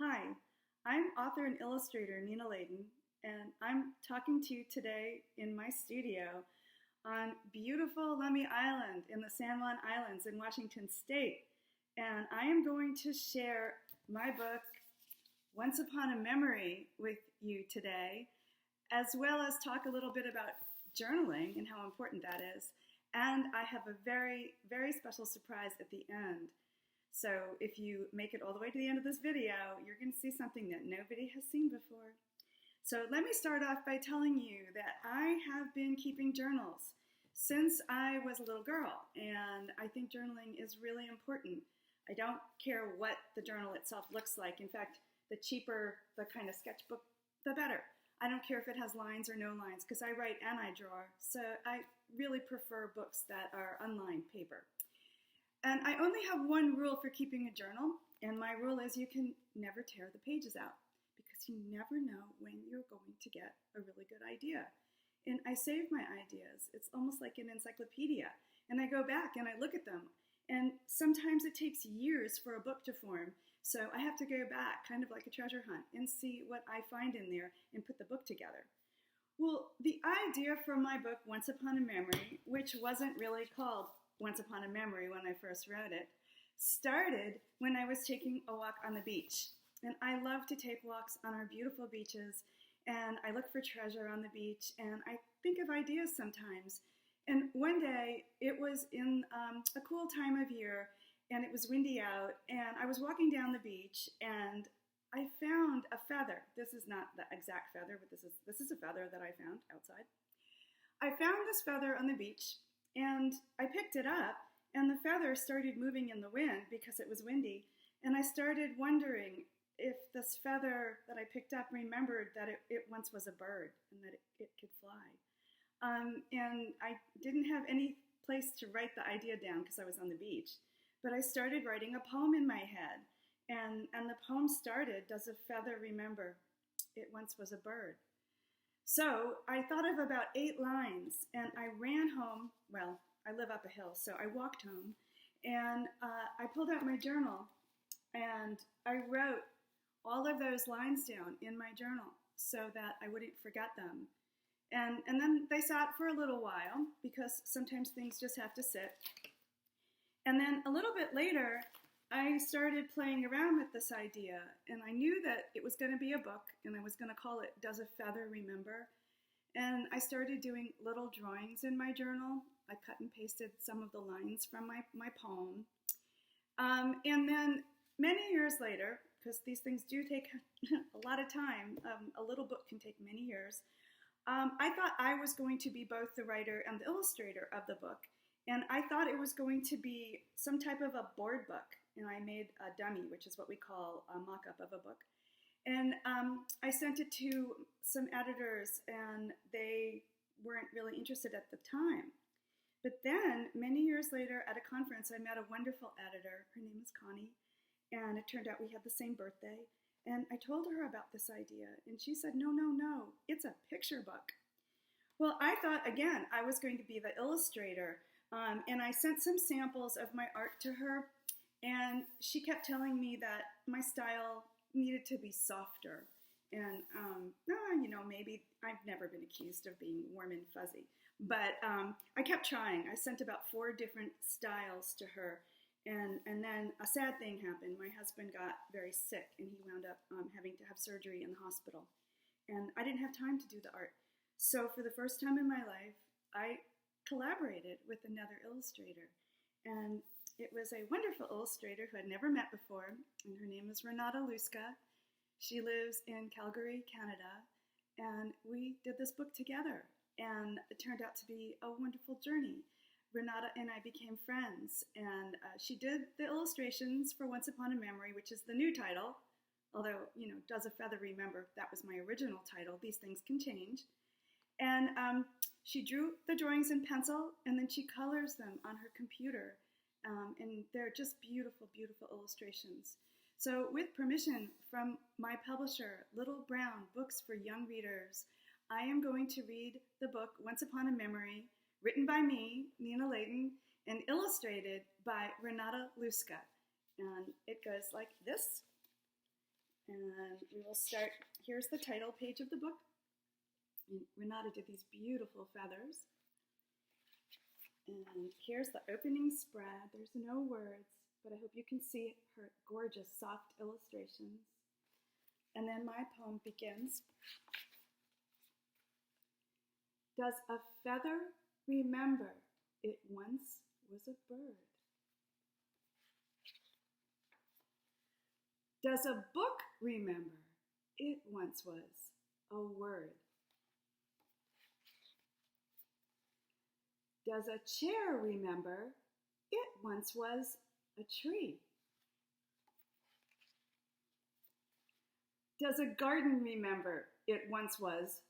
Hi, I'm author and illustrator Nina Laden, and I'm talking to you today in my studio on beautiful Lemhi Island in the San Juan Islands in Washington State. And I am going to share my book, Once Upon a Memory, with you today, as well as talk a little bit about journaling and how important that is. And I have a very, very special surprise at the end. So if you make it all the way to the end of this video, you're going to see something that nobody has seen before. So let me start off by telling you that I have been keeping journals since I was a little girl, and I think journaling is really important. I don't care what the journal itself looks like. In fact, the cheaper the kind of sketchbook, the better. I don't care if it has lines or no lines, because I write and I draw, so I really prefer books that are unlined paper. And I only have one rule for keeping a journal, and my rule is you can never tear the pages out, because you never know when you're going to get a really good idea. And I save my ideas. It's almost like an encyclopedia. And I go back and I look at them. And sometimes it takes years for a book to form, so I have to go back, kind of like a treasure hunt, and see what I find in there and put the book together. Well, the idea for my book, Once Upon a Memory, which wasn't really called Once Upon a Memory when I first wrote it, started when I was taking a walk on the beach. And I love to take walks on our beautiful beaches, and I look for treasure on the beach, and I think of ideas sometimes. And one day, it was in a cool time of year, and it was windy out, and I was walking down the beach, and I found a feather. This is not the exact feather, but this is a feather that I found outside. I found this feather on the beach, and I picked it up, and the feather started moving in the wind because it was windy. And I started wondering if this feather that I picked up remembered that it once was a bird and that it could fly. And I didn't have any place to write the idea down because I was on the beach. But I started writing a poem in my head. And the poem started, "Does a feather remember it once was a bird?" So I thought of about 8 lines, and I ran home. Well, I live up a hill, so I walked home, and I pulled out my journal, and I wrote all of those lines down in my journal so that I wouldn't forget them. And then they sat for a little while, because sometimes things just have to sit. And then a little bit later, I started playing around with this idea, and I knew that it was going to be a book, and I was going to call it "Does a Feather Remember?" And I started doing little drawings in my journal. I cut and pasted some of the lines from my poem. And then many years later, because these things do take a lot of time, a little book can take many years, I thought I was going to be both the writer and the illustrator of the book. And I thought it was going to be some type of a board book. And I made a dummy, which is what we call a mock-up of a book. And I sent it to some editors, and they weren't really interested at the time. But then, many years later, at a conference, I met a wonderful editor. Her name is Connie, and it turned out we had the same birthday. And I told her about this idea, and she said, no, it's a picture book. Well, I thought, again, I was going to be the illustrator, and I sent some samples of my art to her, and she kept telling me that my style needed to be softer. And, maybe I've never been accused of being warm and fuzzy. But I kept trying. I sent about 4 different styles to her. And then a sad thing happened. My husband got very sick, and he wound up having to have surgery in the hospital. And I didn't have time to do the art. So for the first time in my life, I collaborated with another illustrator. And it was a wonderful illustrator who I'd never met before, and her name is Renata Liwska. She lives in Calgary, Canada, and we did this book together, and it turned out to be a wonderful journey. Renata and I became friends, and she did the illustrations for Once Upon a Memory, which is the new title, although, Does a Feather Remember? That was my original title. These things can change. And she drew the drawings in pencil, and then she colors them on her computer. And they're just beautiful, beautiful illustrations. So with permission from my publisher, Little Brown Books for Young Readers, I am going to read the book Once Upon a Memory, written by me, Nina Laden, and illustrated by Renata Liwska. And it goes like this. And we will start, here's the title page of the book. And Renata did these beautiful feathers. And here's the opening spread. There's no words, but I hope you can see her gorgeous soft illustrations. And then my poem begins. Does a feather remember it once was a bird? Does a book remember it once was a word? Does a chair remember it once was a tree? Does a garden remember it once was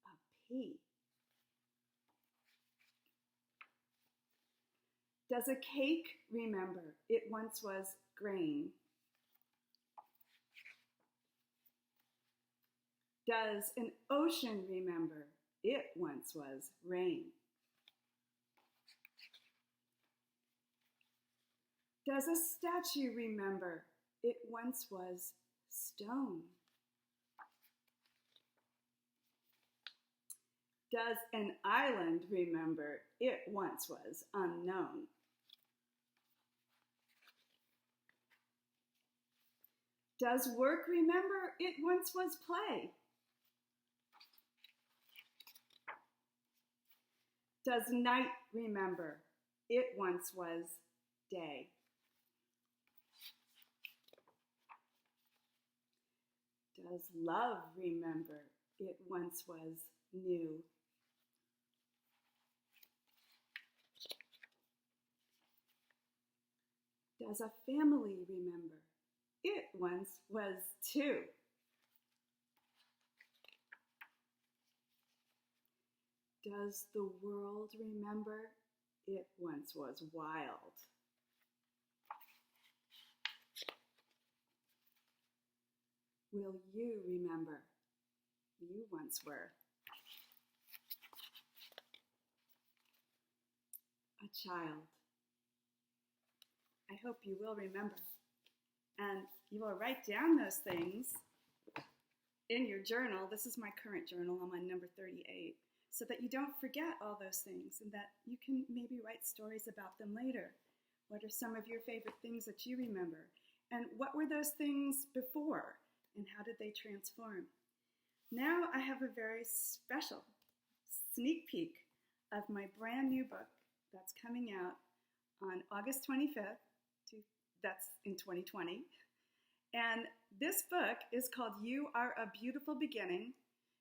a pea? Does a cake remember it once was grain? Does an ocean remember it once was rain? Does a statue remember it once was stone? Does an island remember it once was unknown? Does work remember it once was play? Does night remember it once was day? Does love remember it once was new? Does a family remember it once was two? Does the world remember it once was wild? Will you remember you once were a child? I hope you will remember. And you will write down those things in your journal. This is my current journal. I'm on number 38. So that you don't forget all those things and that you can maybe write stories about them later. What are some of your favorite things that you remember? And what were those things before? And how did they transform? Now I have a very special sneak peek of my brand new book that's coming out on August 25th. That's in 2020. And this book is called You Are a Beautiful Beginning.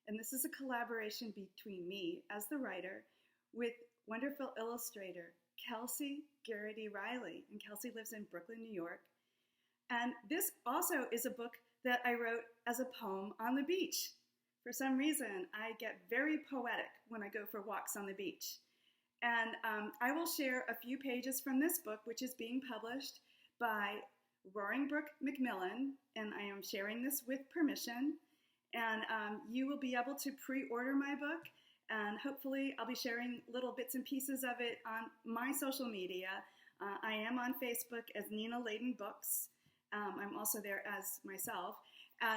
And this is a collaboration between me as the writer with wonderful illustrator Kelsey Garrity Riley. And Kelsey lives in Brooklyn, New York. And this also is a book that I wrote as a poem on the beach. For some reason, I get very poetic when I go for walks on the beach. And I will share a few pages from this book, which is being published by Roaring Brook, Macmillan, and I am sharing this with permission. And you will be able to pre-order my book, and hopefully I'll be sharing little bits and pieces of it on my social media. I am on Facebook as Nina Laden Books. I'm also there as myself,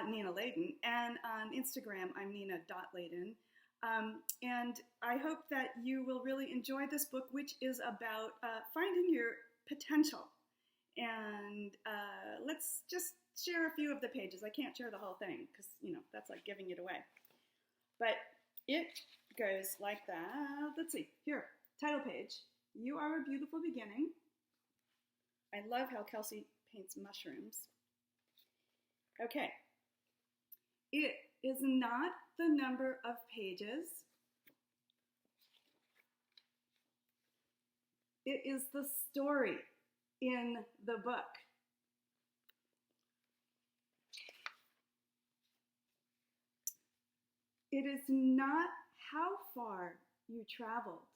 Nina Laden, and on Instagram I'm Nina.Laden. And I hope that you will really enjoy this book, which is about finding your potential. And let's just share a few of the pages. I can't share the whole thing because, that's like giving it away. But it goes like that. Let's see. Here, title page. You Are a Beautiful Beginning. I love how Kelsey paints mushrooms. Okay. It is not the number of pages. It is the story in the book. It is not how far you traveled.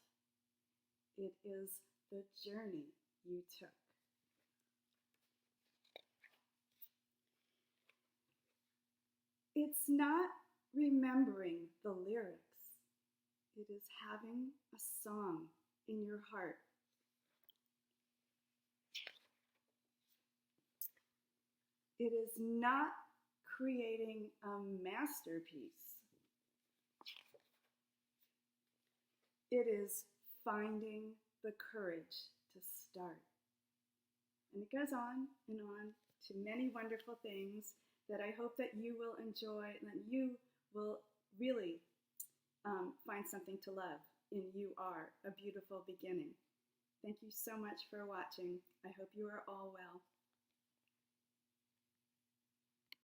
It is the journey you took. It's not remembering the lyrics. It is having a song in your heart. It is not creating a masterpiece. It is finding the courage to start. And it goes on and on to many wonderful things that I hope that you will enjoy and that you will really find something to love in You Are a Beautiful Beginning. Thank you so much for watching. I hope you are all well.